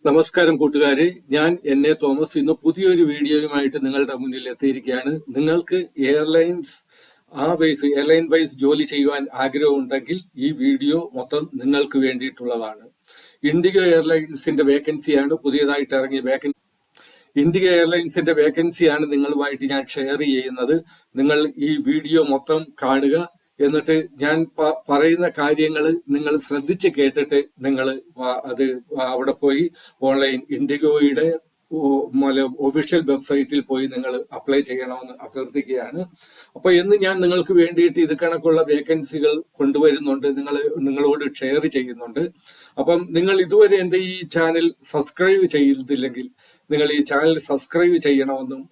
നമസ്കാരം കൂട്ടുകാരെ, ഞാൻ എന്നെ തോമസ് ഇന്ന് പുതിയൊരു വീഡിയോയുമായിട്ട് നിങ്ങളുടെ മുന്നിൽ എത്തിയിരിക്കുകയാണ്. നിങ്ങൾക്ക് എയർലൈൻ വൈസ് ജോലി ചെയ്യുവാൻ ആഗ്രഹമുണ്ടെങ്കിൽ ഈ വീഡിയോ മൊത്തം നിങ്ങൾക്ക് വേണ്ടിയിട്ടുള്ളതാണ്. ഇൻഡിഗോ എയർലൈൻസിന്റെ വേക്കൻസിയാണ് പുതിയതായിട്ട് ഇറങ്ങിയ വേക്കൻസി. ഇൻഡിഗോ എയർലൈൻസിന്റെ വേക്കൻസിയാണ് നിങ്ങളുമായിട്ട് ഞാൻ ഷെയർ ചെയ്യുന്നത്. നിങ്ങൾ ഈ വീഡിയോ മൊത്തം കാണുക. എന്നിട്ട് ഞാൻ പറയുന്ന കാര്യങ്ങൾ നിങ്ങൾ ശ്രദ്ധിച്ച് കേട്ടിട്ട് നിങ്ങൾ അത് അവിടെ പോയി ഓൺലൈൻ ഇൻഡിഗോയുടെ ഒഫീഷ്യൽ വെബ്സൈറ്റിൽ പോയി നിങ്ങൾ അപ്ലൈ ചെയ്യണമെന്ന് അഭ്യർത്ഥിക്കുകയാണ്. അപ്പൊ എന്ന് ഞാൻ നിങ്ങൾക്ക് വേണ്ടിയിട്ട് ഇത് കണക്കുള്ള വേക്കൻസികൾ കൊണ്ടുവരുന്നുണ്ട്, നിങ്ങളോട് ഷെയർ ചെയ്യുന്നുണ്ട്. അപ്പം നിങ്ങൾ ഇതുവരെ എൻ്റെ ഈ ചാനൽ സബ്സ്ക്രൈബ് ചെയ്തില്ലെങ്കിൽ നിങ്ങൾ ഈ ചാനൽ സബ്സ്ക്രൈബ് ചെയ്യണമെന്നും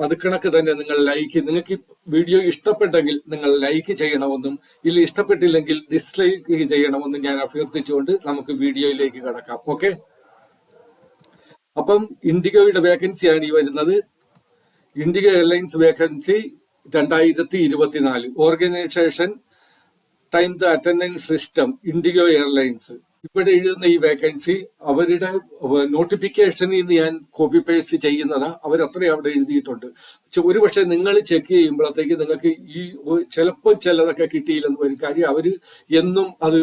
അത് കണക്ക് തന്നെ നിങ്ങൾ നിങ്ങൾക്ക് വീഡിയോ ഇഷ്ടപ്പെട്ടെങ്കിൽ നിങ്ങൾ ലൈക്ക് ചെയ്യണമെന്നും ഇല്ല ഇഷ്ടപ്പെട്ടില്ലെങ്കിൽ ഡിസ്ലൈക്ക് ചെയ്യണമെന്നും ഞാൻ അഭ്യർത്ഥിച്ചുകൊണ്ട് നമുക്ക് വീഡിയോയിലേക്ക് കടക്കാം. ഓക്കെ, അപ്പം ഇൻഡിഗോയുടെ വേക്കൻസിയാണ് ഈ വരുന്നത്. IndiGo airlines vacancy 2024. Organisation time the attendance system IndiGo airlines. ഇവിടെ എഴുതുന്ന ഈ വേക്കൻസി അവരുടെ നോട്ടിഫിക്കേഷനിൽ നിന്ന് ഞാൻ കോപ്പി പേസ്റ്റ് ചെയ്യുന്നതാ. അവരത്രയും അവിടെ എഴുതിയിട്ടുണ്ട്. ഒരുപക്ഷെ നിങ്ങൾ ചെക്ക് ചെയ്യുമ്പോഴത്തേക്ക് നിങ്ങൾക്ക് ഈ ചിലപ്പോൾ ചിലതൊക്കെ കിട്ടിയില്ലെന്ന് വരും. കാര്യം അവർ എന്നും അത്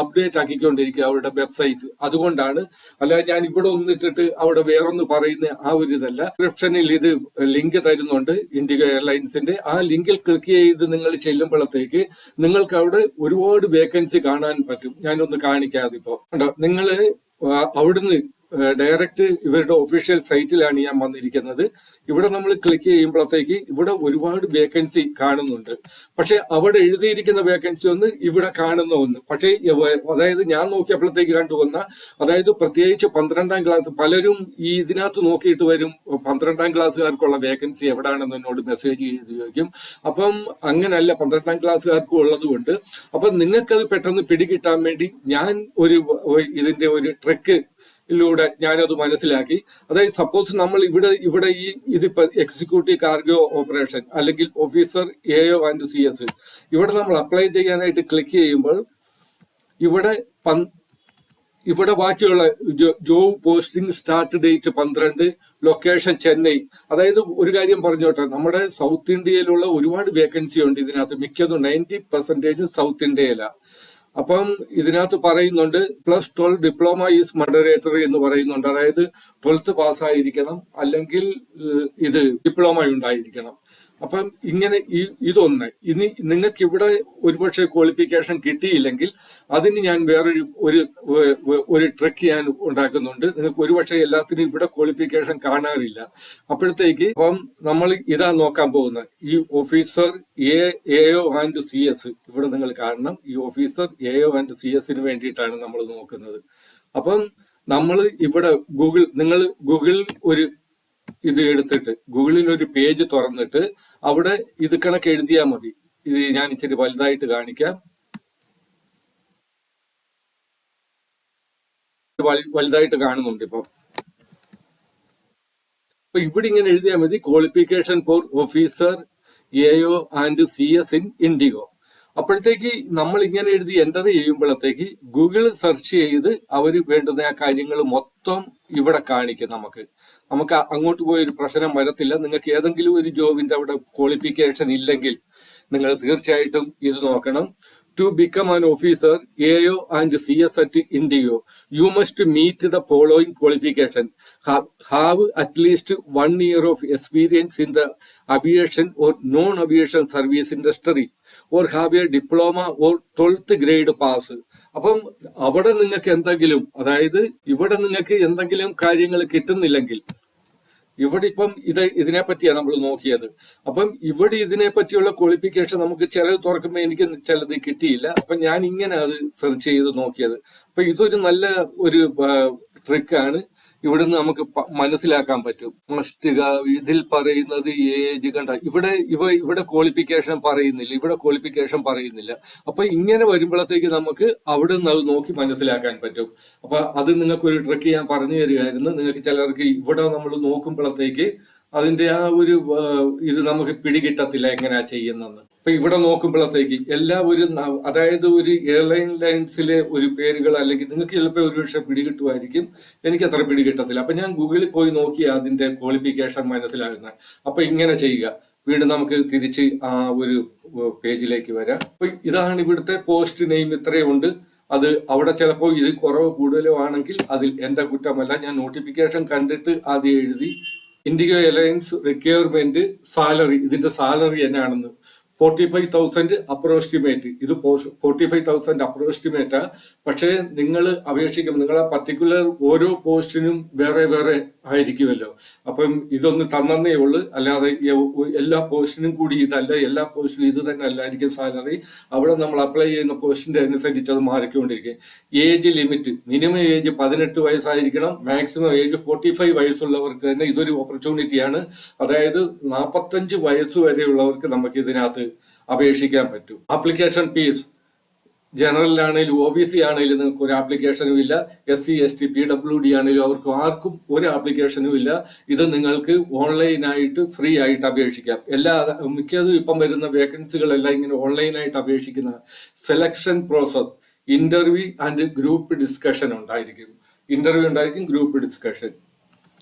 അപ്ഡേറ്റ് ആക്കിക്കൊണ്ടിരിക്കുക അവരുടെ വെബ്സൈറ്റ്. അതുകൊണ്ടാണ്. അല്ലാതെ ഞാൻ ഇവിടെ ഒന്നിട്ടിട്ട് അവിടെ വേറൊന്ന് പറയുന്ന ആ ഒരു ഇതല്ല. ഡിസ്ക്രിപ്ഷനിൽ ഇത് ലിങ്ക് തരുന്നുണ്ട് ഇൻഡിഗോ എയർലൈൻസിന്റെ. ആ ലിങ്കിൽ ക്ലിക്ക് ചെയ്ത് നിങ്ങൾ ചെല്ലുമ്പോഴത്തേക്ക് നിങ്ങൾക്ക് അവിടെ ഒരുപാട് വേക്കൻസി കാണാൻ പറ്റും. ഞാനൊന്ന് കാണിക്കാതെ ഇപ്പോ ഉണ്ടോ, നിങ്ങൾ അവിടുന്ന് ഡയറക്റ്റ് ഇവരുടെ ഒഫീഷ്യൽ സൈറ്റിലാണ് ഞാൻ വന്നിരിക്കുന്നത്. ഇവിടെ നമ്മൾ ക്ലിക്ക് ചെയ്യുമ്പോഴത്തേക്ക് ഇവിടെ ഒരുപാട് വേക്കൻസി കാണുന്നുണ്ട്. പക്ഷെ അവിടെ എഴുതിയിരിക്കുന്ന വേക്കൻസി ഒന്ന്, ഇവിടെ കാണുന്ന ഒന്ന്. പക്ഷേ അതായത് ഞാൻ നോക്കിയപ്പോഴത്തേക്ക് കണ്ടുവന്ന, അതായത് പ്രത്യേകിച്ച് 12ാം ക്ലാസ് പലരും ഈ ഇതിനകത്ത് നോക്കിയിട്ട് വരും 12ാം ക്ലാസ്സുകാർക്കുള്ള വേക്കൻസി എവിടെയാണെന്ന് എന്നോട് മെസ്സേജ് ചെയ്ത് ചോദിക്കും. അപ്പം അങ്ങനല്ല, 12ാം ക്ലാസ്സുകാർക്കും ഉള്ളത് കൊണ്ട്. അപ്പം നിങ്ങൾക്കത് പെട്ടെന്ന് പിടികിട്ടാൻ വേണ്ടി ഞാൻ ഇതിന്റെ ഒരു ട്രിക്ക് ിലൂടെ ഞാനത് മനസ്സിലാക്കി. അതായത് സപ്പോസ് നമ്മൾ ഇവിടെ ഈ ഇതിപ്പോ എക്സിക്യൂട്ടീവ് കാർഗോ ഓപ്പറേഷൻ അല്ലെങ്കിൽ ഓഫീസർ AO ആൻഡ് CS ഇവിടെ നമ്മൾ അപ്ലൈ ചെയ്യാനായിട്ട് ക്ലിക്ക് ചെയ്യുമ്പോൾ ഇവിടെ ബാക്കിയുള്ള job posting start date 12, location Chennai. അതായത് ഒരു കാര്യം പറഞ്ഞോട്ടെ, നമ്മുടെ സൗത്ത് ഇന്ത്യയിലുള്ള ഒരുപാട് വേക്കൻസി ഉണ്ട് ഇതിനകത്ത്. മിക്കതും 90% സൗത്ത് ഇന്ത്യയിലാണ്. അപ്പം ഇതിനകത്ത് പറയുന്നുണ്ട് +12 ഡിപ്ലോമ ഈസ് മഡറേറ്ററി എന്ന് പറയുന്നുണ്ട്. അതായത് 12th പാസ്സായിരിക്കണം, അല്ലെങ്കിൽ ഇത് ഡിപ്ലോമ ഉണ്ടായിരിക്കണം. അപ്പം ഇങ്ങനെ ഇതൊന്ന്. ഇനി നിങ്ങൾക്ക് ഇവിടെ ഒരുപക്ഷെ ക്വാളിഫിക്കേഷൻ കിട്ടിയില്ലെങ്കിൽ അതിന് ഞാൻ വേറൊരു ഒരു ട്രിക്ക് ഞാൻ ഉണ്ടാക്കുന്നുണ്ട്. നിങ്ങൾക്ക് ഒരുപക്ഷെ എല്ലാത്തിനും ഇവിടെ ക്വാളിഫിക്കേഷൻ കാണാറില്ല. അപ്പോഴത്തേക്ക് അപ്പം നമ്മൾ ഇതാ നോക്കാൻ പോകുന്നത്. ഈ ഓഫീസർ AO ആൻഡ് CS ഇവിടെ നിങ്ങൾ കാണണം. ഈ ഓഫീസർ AO ആൻഡ് CS വേണ്ടിയിട്ടാണ് നമ്മൾ നോക്കുന്നത്. അപ്പം നമ്മൾ ഇവിടെ ഗൂഗിൾ ഒരു ഇത് എടുത്തിട്ട് ഗൂഗിളിൽ ഒരു പേജ് തുറന്നിട്ട് അവിടെ ഇത് കണക്ക് എഴുതിയാൽ മതി. ഇത് ഞാൻ ഇച്ചിരി വലുതായിട്ട് കാണിക്കാം. വലുതായിട്ട് കാണുന്നുണ്ട് ഇപ്പൊ. ഇവിടെ ഇങ്ങനെ എഴുതിയാൽ മതി, qualification four officer AO and CS in IndiGo. അപ്പോഴത്തേക്ക് നമ്മൾ ഇങ്ങനെ എഴുതി എൻ്റർ ചെയ്യുമ്പോഴത്തേക്ക് ഗൂഗിൾ സെർച്ച് ചെയ്ത് അവർ വേണ്ടുന്ന ആ കാര്യങ്ങൾ മൊത്തം ഇവിടെ കാണിക്കും. നമുക്ക് അങ്ങോട്ട് പോയൊരു പ്രശ്നം വരത്തില്ല. നിങ്ങൾക്ക് ഏതെങ്കിലും ഒരു ജോബിന്റെ അവിടെ ക്വാളിഫിക്കേഷൻ ഇല്ലെങ്കിൽ നിങ്ങൾ തീർച്ചയായിട്ടും ഇത് നോക്കണം. To become an officer AO and CS at Indigo, you must meet the following qualification: have at least 1 year of experience in the aviation or non-aviation service industry, or have a diploma or 12th grade pass. അപ്പം അവിടെ നിങ്ങൾക്ക് എന്തെങ്കിലും, അതായത് ഇവിടെ നിങ്ങൾക്ക് എന്തെങ്കിലും കാര്യങ്ങൾ കിട്ടുന്നില്ലെങ്കിൽ, ഇവിടെ ഇപ്പം ഇതിനെ പറ്റിയാണ് നമ്മൾ നോക്കിയത്. അപ്പം ഇവിടെ ഇതിനെ പറ്റിയുള്ള ക്വാളിഫിക്കേഷൻ നമുക്ക് ചിലത് തുറക്കുമ്പോൾ എനിക്ക് ചിലത് കിട്ടിയില്ല. അപ്പൊ ഞാൻ ഇങ്ങനെ അത് സെർച്ച് ചെയ്ത് നോക്കിയത്. അപ്പൊ ഇതൊരു നല്ല ഒരു ട്രിക്കാണ്. ഇവിടുന്ന് നമുക്ക് മനസ്സിലാക്കാൻ പറ്റും. ഇതിൽ പറയുന്നത് ഏജ് കണ്ട ഇവിടെ ക്വാളിഫിക്കേഷൻ പറയുന്നില്ല. അപ്പൊ ഇങ്ങനെ വരുമ്പോഴത്തേക്ക് നമുക്ക് അവിടെ നിന്ന് അത് നോക്കി മനസ്സിലാക്കാൻ പറ്റും. അപ്പൊ അത് നിങ്ങൾക്ക് ഒരു ട്രിക്ക് ഞാൻ പറഞ്ഞു തരികയായിരുന്നു. നിങ്ങൾക്ക് ചിലർക്ക് ഇവിടെ നമ്മൾ നോക്കുമ്പോഴത്തേക്ക് അതിന്റെ ആ ഒരു ഇത് നമുക്ക് പിടികിട്ടത്തില്ല എങ്ങനെയാ ചെയ്യുന്നെന്ന്. ഇപ്പൊ ഇവിടെ നോക്കുമ്പോഴത്തേക്ക് അതായത് ഒരു ലൈൻസിലെ ഒരു പേരുകൾ അല്ലെങ്കിൽ നിങ്ങൾക്ക് ചിലപ്പോൾ ഒരു പക്ഷേ പിടികിട്ടുമായിരിക്കും, എനിക്ക് അത്ര പിടികിട്ടത്തില്ല. അപ്പൊ ഞാൻ ഗൂഗിളിൽ പോയി നോക്കി അതിന്റെ ക്വാളിഫിക്കേഷൻ മനസ്സിലാകുന്നത്. അപ്പൊ ഇങ്ങനെ ചെയ്യുക. വീണ്ടും നമുക്ക് തിരിച്ച് ആ ഒരു പേജിലേക്ക് വരാം. അപ്പൊ ഇതാണ് ഇവിടുത്തെ പോസ്റ്റ് നെയിം, ഇത്രയുണ്ട്. അത് അവിടെ ചിലപ്പോൾ ഇത് കുറവ് കൂടുതലോ ആണെങ്കിൽ അതിൽ എന്റെ കുറ്റമല്ല. ഞാൻ നോട്ടിഫിക്കേഷൻ കണ്ടിട്ട് ആദ്യം എഴുതി ഇൻഡിഗോ എയർലൈൻസ് റിക്വയർമെന്റ് സാലറി, ഇതിന്റെ സാലറി എന്നാണെന്ന് 45,000 അപ്രോസ്റ്റിമേറ്റ്. ഇത് 45,000 അപ്രോസ്റ്റിമേറ്റാ. പക്ഷേ നിങ്ങൾ അപേക്ഷിക്കും, നിങ്ങളെ പർട്ടിക്കുലർ ഓരോ പോസ്റ്റിനും വേറെ വേറെ ആയിരിക്കുമല്ലോ. അപ്പം ഇതൊന്ന് തന്നേ ഉള്ളു, അല്ലാതെ എല്ലാ പോസ്റ്റിനും കൂടി ഇതല്ല, എല്ലാ പോസ്റ്റിനും ഇത് തന്നെ അല്ലായിരിക്കും സാലറി. അവിടെ നമ്മൾ അപ്ലൈ ചെയ്യുന്ന പോസ്റ്റിന്റെ അനുസരിച്ച് അത് മാറിക്കൊണ്ടിരിക്കും. ഏജ് ലിമിറ്റ്, മിനിമം ഏജ് 18 വയസ്സായിരിക്കണം, മാക്സിമം ഏജ് 45 വയസ്സുള്ളവർക്ക് തന്നെ ഇതൊരു ഓപ്പർച്യൂണിറ്റിയാണ്. അതായത് 45 വയസ്സ് വരെയുള്ളവർക്ക് നമുക്ക് ഇതിനകത്ത് അപേക്ഷിക്കാൻ പറ്റും. ആപ്ലിക്കേഷൻ ഫീസ് ജനറലിലാണെങ്കിലും OBC ആണെങ്കിലും നിങ്ങൾക്ക് ഒരു ആപ്ലിക്കേഷനും ഇല്ല. SC ST PWD ആണെങ്കിലും അവർക്ക് ആർക്കും ഒരു ആപ്ലിക്കേഷനും ഇല്ല. ഇത് നിങ്ങൾക്ക് ഓൺലൈനായിട്ട് ഫ്രീ ആയിട്ട് അപേക്ഷിക്കാം. മിക്കതും ഇപ്പം വരുന്ന വേക്കൻസികളെല്ലാം ഇങ്ങനെ ഓൺലൈനായിട്ട് അപേക്ഷിക്കുന്ന. Selection process interview and group discussion ഉണ്ടായിരിക്കും. Group discussion.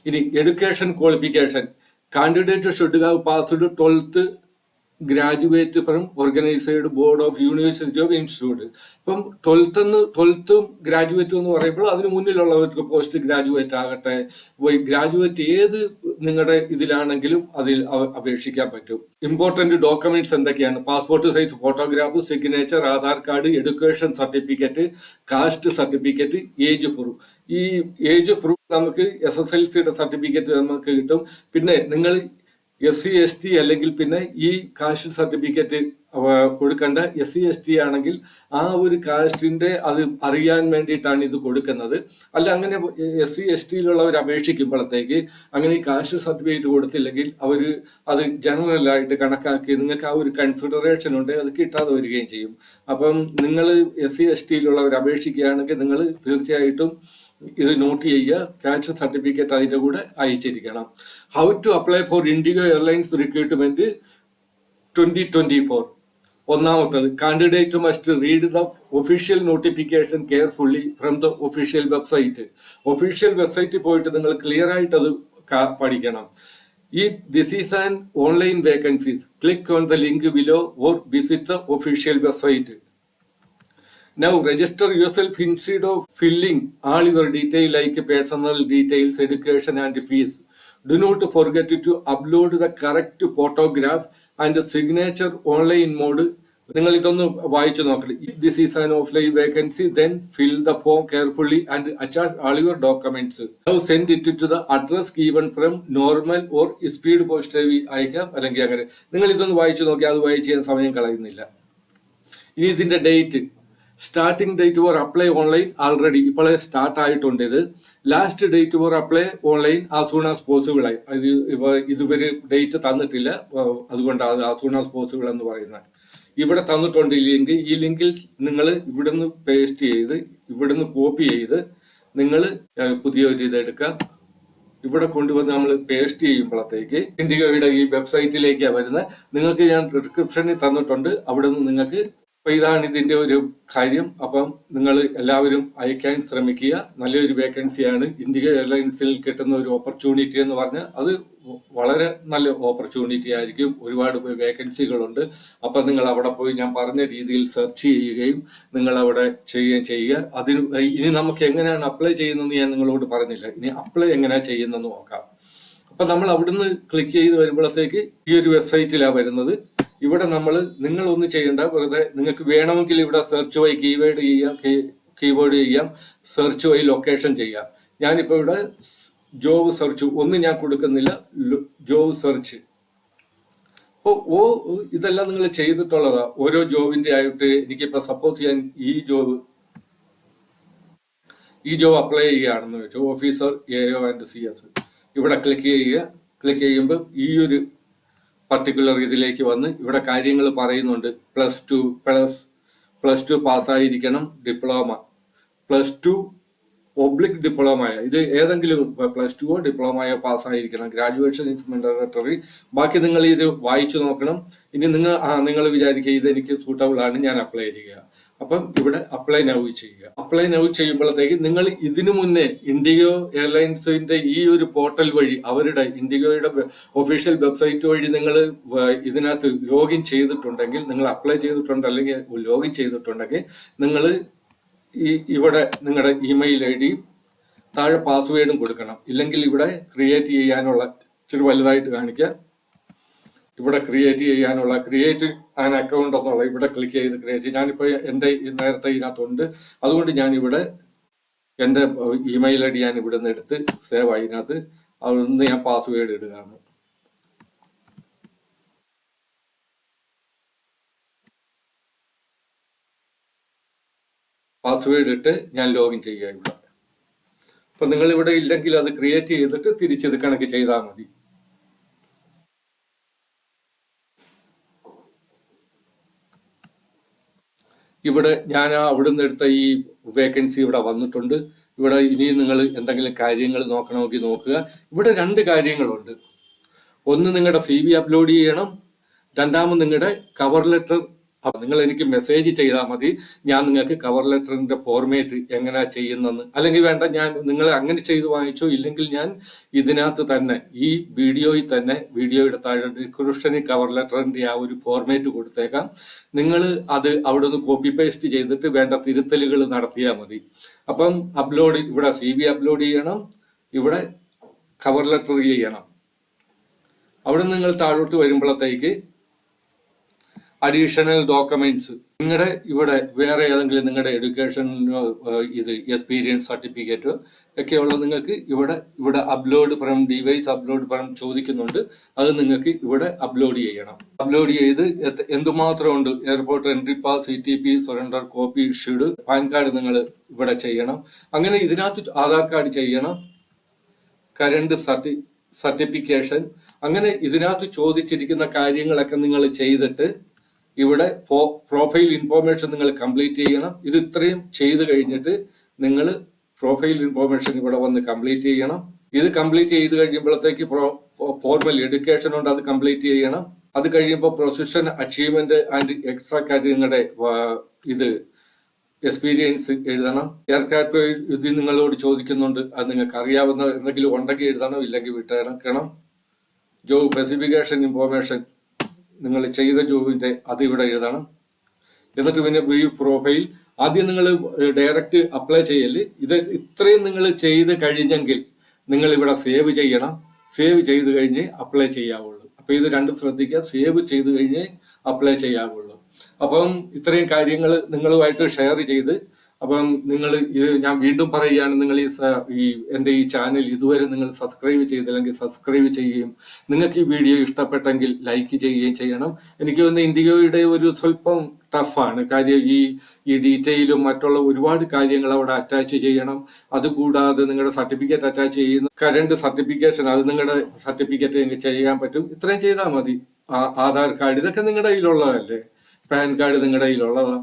ഇനി education qualification, candidate should have passed 12th graduate from organised board of university of institute. ഇപ്പം 12th ഗ്രാജുവേറ്റ് എന്ന് പറയുമ്പോൾ അതിന് മുന്നിലുള്ളവർക്ക് പോസ്റ്റ് ഗ്രാജുവേറ്റ് ആകട്ടെ, ഗ്രാജുവേറ്റ് ഏത് നിങ്ങളുടെ ഇതിലാണെങ്കിലും അതിൽ അപേക്ഷിക്കാൻ പറ്റും. ഇമ്പോർട്ടന്റ് ഡോക്യുമെന്റ്സ് എന്തൊക്കെയാണ്? Passport size photograph, signature, Aadhaar card, education certificate, caste certificate, age proof. ഈ ഏജ് പ്രൂഫ് നമുക്ക് SSLCയുടെ സർട്ടിഫിക്കറ്റ് നമുക്ക് കിട്ടും. പിന്നെ നിങ്ങൾ SC ST അല്ലെങ്കിൽ പിന്നെ ഈ കാസ്റ്റ് സർട്ടിഫിക്കറ്റ് കൊടുക്കേണ്ട. SC ST ആണെങ്കിൽ ആ ഒരു കാസ്റ്റിന്റെ അത് അറിയാൻ വേണ്ടിയിട്ടാണ് ഇത് കൊടുക്കുന്നത്. അല്ല, അങ്ങനെ SC STയിലുള്ളവർ അപേക്ഷിക്കുമ്പോഴത്തേക്ക് അങ്ങനെ ഈ കാസ്റ്റ് സർട്ടിഫിക്കറ്റ് കൊടുത്തില്ലെങ്കിൽ അവർ അത് ജനറലായിട്ട് കണക്കാക്കി നിങ്ങൾക്ക് ആ ഒരു കൺസിഡറേഷൻ ഉണ്ട്, അത് കിട്ടാതെ വരികയും ചെയ്യും. അപ്പം നിങ്ങൾ SC STയിലുള്ളവർ അപേക്ഷിക്കുകയാണെങ്കിൽ നിങ്ങൾ തീർച്ചയായിട്ടും ഇത് നോട്ട് ചെയ്യുക. കാസ്റ്റ് സർട്ടിഫിക്കറ്റ് അതിന്റെ കൂടെ അയച്ചിരിക്കണം. How to apply for IndiGo airlines recruitment 2024. ഒന്നാമത്തത്, candidate must read the official notification carefully from the official website. Official വെബ്സൈറ്റിൽ പോയിട്ട് നിങ്ങൾ ക്ലിയർ ആയിട്ട് അത് പഠിക്കണം. If this is an online vacancy, click on the link below or visit the official website. Now register yourself instead of filling all your details like personal details, education and fees. Do not forget to upload the correct photograph and signature online mode. നിങ്ങൾ ഇതൊന്ന് വായിച്ചു നോക്കണം. If this is an offline vacancy, then fill the form carefully and attach all your documents. Now send it to the address given from normal or speed post അയക്കാം, അല്ലെങ്കിൽ അങ്ങനെ. നിങ്ങൾ ഇതൊന്ന് വായിച്ചു നോക്കി, അത് വായിച്ച് ചെയ്യാൻ സമയം കളയുന്നില്ല. ഇനി ഇതിന്റെ date, starting date for apply online already ഇപ്പോൾ സ്റ്റാർട്ട് ആയിട്ടുണ്ട്. ഇത് last date for apply online as soon as possible ആയി. ഇതുവരെ ഡേറ്റ് തന്നിട്ടില്ല, അതുകൊണ്ടാണ് ആസ് സൂൺ ആസ് പോസിബിൾ എന്ന് പറയുന്നത്. ഇവിടെ തന്നിട്ടുണ്ട് ഈ ലിങ്ക്. ഈ ലിങ്കിൽ നിങ്ങൾ ഇവിടുന്ന് പേസ്റ്റ് ചെയ്ത് ഇവിടുന്ന് കോപ്പി ചെയ്ത് നിങ്ങൾ പുതിയൊരു ഇതെടുക്കുക. ഇവിടെ കൊണ്ടുവന്ന് നമ്മൾ പേസ്റ്റ് ചെയ്യുമ്പോഴത്തേക്ക് ഇൻഡിഗോയുടെ ഈ വെബ്സൈറ്റിലേക്കാണ് വരുന്നത്. നിങ്ങൾക്ക് ഞാൻ ഡിസ്ക്രിപ്ഷനിൽ തന്നിട്ടുണ്ട്, അവിടെ നിന്ന് നിങ്ങൾക്ക്. അപ്പൊ ഇതാണ് ഇതിന്റെ ഒരു കാര്യം. അപ്പം നിങ്ങൾ എല്ലാവരും അയക്കാൻ ശ്രമിക്കുക. നല്ലൊരു വേക്കൻസിയാണ്. ഇൻഡിഗോ എയർലൈൻസിൽ കിട്ടുന്ന ഒരു ഓപ്പർച്യൂണിറ്റി എന്ന് പറഞ്ഞാൽ അത് വളരെ നല്ല ഓപ്പർച്യൂണിറ്റി ആയിരിക്കും. ഒരുപാട് വേക്കൻസികളുണ്ട്. അപ്പൊ നിങ്ങൾ അവിടെ പോയി ഞാൻ പറഞ്ഞ രീതിയിൽ സെർച്ച് ചെയ്യുകയും നിങ്ങൾ അവിടെ ചെയ്യുക. അതിന് ഇനി നമുക്ക് എങ്ങനെയാണ് അപ്ലൈ ചെയ്യുന്നതെന്ന് ഞാൻ നിങ്ങളോട് പറഞ്ഞില്ല. ഇനി അപ്ലൈ എങ്ങനെയാ ചെയ്യുന്നതെന്ന് നോക്കാം. അപ്പൊ നമ്മൾ അവിടുന്ന് ക്ലിക്ക് ചെയ്ത് വരുമ്പോഴത്തേക്ക് ഈ ഒരു വെബ്സൈറ്റിലാണ് വരുന്നത്. ഇവിടെ നിങ്ങൾ ഒന്നും ചെയ്യേണ്ട, വെറുതെ നിങ്ങൾക്ക് വേണമെങ്കിൽ ഇവിടെ സെർച്ച് വഴി കീവേഡ് ചെയ്യാം, സെർച്ച് വഴി ലൊക്കേഷൻ ചെയ്യാം. ഞാനിപ്പോൾ ഇവിടെ ജോബ് സെർച്ച് ഒന്നും ഞാൻ കൊടുക്കുന്നില്ല, ജോബ് സെർച്ച്. അപ്പോൾ ഇതെല്ലാം നിങ്ങൾ ചെയ്തിട്ടുള്ളതാ. ഓരോ ജോബിന്റെ ആയിട്ട് എനിക്കിപ്പോൾ സപ്പോസ് ഞാൻ ഈ ജോബ് അപ്ലൈ ചെയ്യുകയാണെന്ന് വെച്ചു, ഓഫീസർ AO ആൻഡ് CS. ഇവിടെ ക്ലിക്ക് ചെയ്യുക. ക്ലിക്ക് ചെയ്യുമ്പോൾ ഈ ഒരു പർട്ടിക്കുലർ ഇതിലേക്ക് വന്ന് ഇവിടെ കാര്യങ്ങൾ പറയുന്നുണ്ട്. പ്ലസ് ടു പാസ്സായിരിക്കണം, ഡിപ്ലോമ, +2 ഒബ്ലിക് ഡിപ്ലോമയോ, ഇത് ഏതെങ്കിലും +2 ഡിപ്ലോമയോ പാസ്സായിരിക്കണം. Graduation is mandatory. ബാക്കി നിങ്ങൾ ഇത് വായിച്ചു നോക്കണം. ഇനി നിങ്ങൾ വിചാരിക്കുക ഇതെനിക്ക് സൂട്ടബിൾ ആണ്, ഞാൻ അപ്ലൈ ചെയ്യുക. അപ്പം ഇവിടെ അപ്ലൈ നൗ ചെയ്യുക. അപ്ലൈ നൗ ചെയ്യുമ്പോഴത്തേക്ക് നിങ്ങൾ ഇതിനു മുന്നേ ഇൻഡിഗോ എയർലൈൻസിന്റെ ഈ ഒരു പോർട്ടൽ വഴി, അവരുടെ ഇൻഡിഗോയുടെ ഒഫീഷ്യൽ വെബ്സൈറ്റ് വഴി നിങ്ങൾ ഇതിനകത്ത് ലോഗിൻ ചെയ്തിട്ടുണ്ടെങ്കിൽ, നിങ്ങൾ അപ്ലൈ ചെയ്തിട്ടുണ്ട് അല്ലെങ്കിൽ ലോഗിൻ ചെയ്തിട്ടുണ്ടെങ്കിൽ, നിങ്ങൾ ഇവിടെ നിങ്ങളുടെ ഇമെയിൽ ഐ ഡിയും താഴെ പാസ്വേഡും കൊടുക്കണം. ഇല്ലെങ്കിൽ ഇവിടെ ക്രിയേറ്റ് ചെയ്യാനുള്ള, ഇച്ചിരി വലുതായിട്ട് കാണിക്കുക, ഇവിടെ ക്രിയേറ്റ് ചെയ്യാനുള്ള ക്രിയേറ്റ് ആൻ അക്കൗണ്ട് എന്നുള്ള ഇവിടെ ക്ലിക്ക് ചെയ്ത് ക്രിയേറ്റ് ചെയ്യും. ഞാനിപ്പോൾ എൻ്റെ നേരത്തെ ഇതിനകത്തുണ്ട്, അതുകൊണ്ട് ഞാനിവിടെ എൻ്റെ ഇമെയിൽ ഐ ഡി ഞാൻ ഇവിടെ നിന്ന് എടുത്ത് സേവ് ആയി ഇതിനകത്ത്, അതൊന്ന് ഞാൻ പാസ്വേഡ് ഇടുകയാണ്. പാസ്വേഡ് ഇട്ട് ഞാൻ ലോഗിൻ ചെയ്യുക ഇവിടെ. അപ്പൊ നിങ്ങൾ ഇവിടെ ഇല്ലെങ്കിൽ അത് ക്രിയേറ്റ് ചെയ്തിട്ട് തിരിച്ചത് കണക്ക് ചെയ്താൽ മതി. ഇവിടെ ഞാൻ അവിടുന്ന് എടുത്ത ഈ വേക്കൻസി ഇവിടെ വന്നിട്ടുണ്ട്. ഇവിടെ ഇനിയും നിങ്ങൾ എന്തെങ്കിലും കാര്യങ്ങൾ നോക്കണമെങ്കിൽ നോക്കുക. ഇവിടെ 2 കാര്യങ്ങളുണ്ട്. ഒന്ന്, നിങ്ങളുടെ CV അപ്ലോഡ് ചെയ്യണം. രണ്ടാമത് നിങ്ങളുടെ കവർ ലെറ്റർ. നിങ്ങൾ എനിക്ക് മെസ്സേജ് ചെയ്താൽ മതി, ഞാൻ നിങ്ങൾക്ക് കവർ ലെറ്ററിന്റെ ഫോർമേറ്റ് എങ്ങനെയാ ചെയ്യുന്നെന്ന്. അല്ലെങ്കിൽ വേണ്ട, ഞാൻ നിങ്ങൾ അങ്ങനെ ചെയ്ത് വാങ്ങിച്ചോ, ഇല്ലെങ്കിൽ ഞാൻ ഇതിനകത്ത് തന്നെ ഈ വീഡിയോയിൽ തന്നെ, വീഡിയോയുടെ താഴെ ഡിസ്ക്രിപ്ഷനിൽ കവർ ലെറ്ററിന്റെ ആ ഒരു ഫോർമേറ്റ് കൊടുത്തേക്കാം. നിങ്ങൾ അത് അവിടെ നിന്ന് കോപ്പി പേസ്റ്റ് ചെയ്തിട്ട് വേണ്ട തിരുത്തലുകൾ നടത്തിയാൽ മതി. അപ്പം ഇവിടെ CV അപ്ലോഡ് ചെയ്യണം, ഇവിടെ കവർ ലെറ്റർ ചെയ്യണം. അവിടെ നിങ്ങൾ താഴോട്ട് വരുമ്പോഴത്തേക്ക് അഡീഷണൽ ഡോക്യുമെന്റ്സ്, നിങ്ങളുടെ ഇവിടെ വേറെ ഏതെങ്കിലും നിങ്ങളുടെ എഡ്യൂക്കേഷനോ എക്സ്പീരിയൻസ് സർട്ടിഫിക്കറ്റോ ഒക്കെയുള്ള നിങ്ങൾക്ക് ഇവിടെ upload from device upload from ചോദിക്കുന്നുണ്ട്. അത് നിങ്ങൾക്ക് ഇവിടെ അപ്ലോഡ് ചെയ്യണം. അപ്ലോഡ് ചെയ്ത് എന്തുമാത്രം ഉണ്ട്, airport entry pass, CTP, surrender copy issued, pan card നിങ്ങൾ ഇവിടെ ചെയ്യണം. അങ്ങനെ ഇതിനകത്ത് ആധാർ കാർഡ് ചെയ്യണം, കറണ്ട് സർട്ടിഫിക്കേഷൻ. അങ്ങനെ ഇതിനകത്ത് ചോദിച്ചിരിക്കുന്ന കാര്യങ്ങളൊക്കെ നിങ്ങൾ ചെയ്തിട്ട് ഇവിടെ പ്രൊഫൈൽ ഇൻഫോർമേഷൻ നിങ്ങൾ കംപ്ലീറ്റ് ചെയ്യണം. ഇത് ഇത്രയും ചെയ്ത് കഴിഞ്ഞിട്ട് നിങ്ങൾ പ്രൊഫൈൽ ഇൻഫോർമേഷൻ ഇവിടെ വന്ന് കംപ്ലീറ്റ് ചെയ്യണം. ഇത് കംപ്ലീറ്റ് ചെയ്ത് കഴിയുമ്പോഴത്തേക്ക് ഫോർമൽ എഡ്യൂക്കേഷൻ ഉണ്ട്, അത് കംപ്ലീറ്റ് ചെയ്യണം. അത് കഴിയുമ്പോൾ പ്രൊഫഷൻ അച്ചീവ്മെന്റ് ആൻഡ് എക്സ്ട്രാ നിങ്ങളുടെ ഇത് എക്സ്പീരിയൻസ് എഴുതണം. എയർക്രാഫ്റ്റ് ഇത് നിങ്ങളോട് ചോദിക്കുന്നുണ്ട്, അത് നിങ്ങൾക്ക് അറിയാവുന്ന എന്തെങ്കിലും ഉണ്ടെങ്കിൽ എഴുതണം, ഇല്ലെങ്കിൽ വിട്ടേക്കണം. ജോബ് സ്പെസിഫിക്കേഷൻ ഇൻഫോർമേഷൻ, നിങ്ങൾ ചെയ്ത ജോബിന്റെ അത് ഇവിടെ എഴുതണം. എന്നിട്ട് പിന്നെ വ്യൂ പ്രൊഫൈൽ. ആദ്യം നിങ്ങൾ ഡയറക്റ്റ് അപ്ലൈ ചെയ്യല്. ഇത് ഇത്രയും നിങ്ങൾ ചെയ്ത് കഴിഞ്ഞെങ്കിൽ നിങ്ങൾ ഇവിടെ സേവ് ചെയ്യണം. സേവ് ചെയ്ത് കഴിഞ്ഞ് അപ്ലൈ ചെയ്യാവുള്ളൂ. അപ്പൊ ഇത് 2 ശ്രദ്ധിക്കുക, സേവ് ചെയ്ത് കഴിഞ്ഞ് അപ്ലൈ ചെയ്യാവുള്ളൂ. അപ്പം ഇത്രയും കാര്യങ്ങൾ നിങ്ങളുമായിട്ട് ഷെയർ ചെയ്ത്, അപ്പം നിങ്ങൾ ഇത് ഞാൻ വീണ്ടും പറയുകയാണ്, നിങ്ങൾ എൻ്റെ ഈ ചാനൽ ഇതുവരെ നിങ്ങൾ സബ്സ്ക്രൈബ് ചെയ്തില്ലെങ്കിൽ സബ്സ്ക്രൈബ് ചെയ്യുകയും, നിങ്ങൾക്ക് ഈ വീഡിയോ ഇഷ്ടപ്പെട്ടെങ്കിൽ ലൈക്ക് ചെയ്യുകയും ചെയ്യണം. എനിക്ക് തോന്നുന്നു ഇൻഡിഗോയുടെ ഒരു സ്വല്പം ടഫാണ് കാര്യം. ഈ ഡീറ്റെയിലും മറ്റുള്ള ഒരുപാട് കാര്യങ്ങൾ അവിടെ അറ്റാച്ച് ചെയ്യണം. അതുകൂടാതെ നിങ്ങളുടെ സർട്ടിഫിക്കറ്റ് അറ്റാച്ച് ചെയ്യുന്ന കറണ്ട് സർട്ടിഫിക്കേഷൻ, അത് നിങ്ങളുടെ സർട്ടിഫിക്കറ്റ് ചെയ്യാൻ പറ്റും. ഇത്രയും ചെയ്താൽ മതി. ആധാർ കാർഡ് ഇതൊക്കെ നിങ്ങളുടെ കയ്യിലുള്ളതല്ലേ, പാൻ കാർഡ് നിങ്ങളുടെ കയ്യിലുള്ളതാണ്.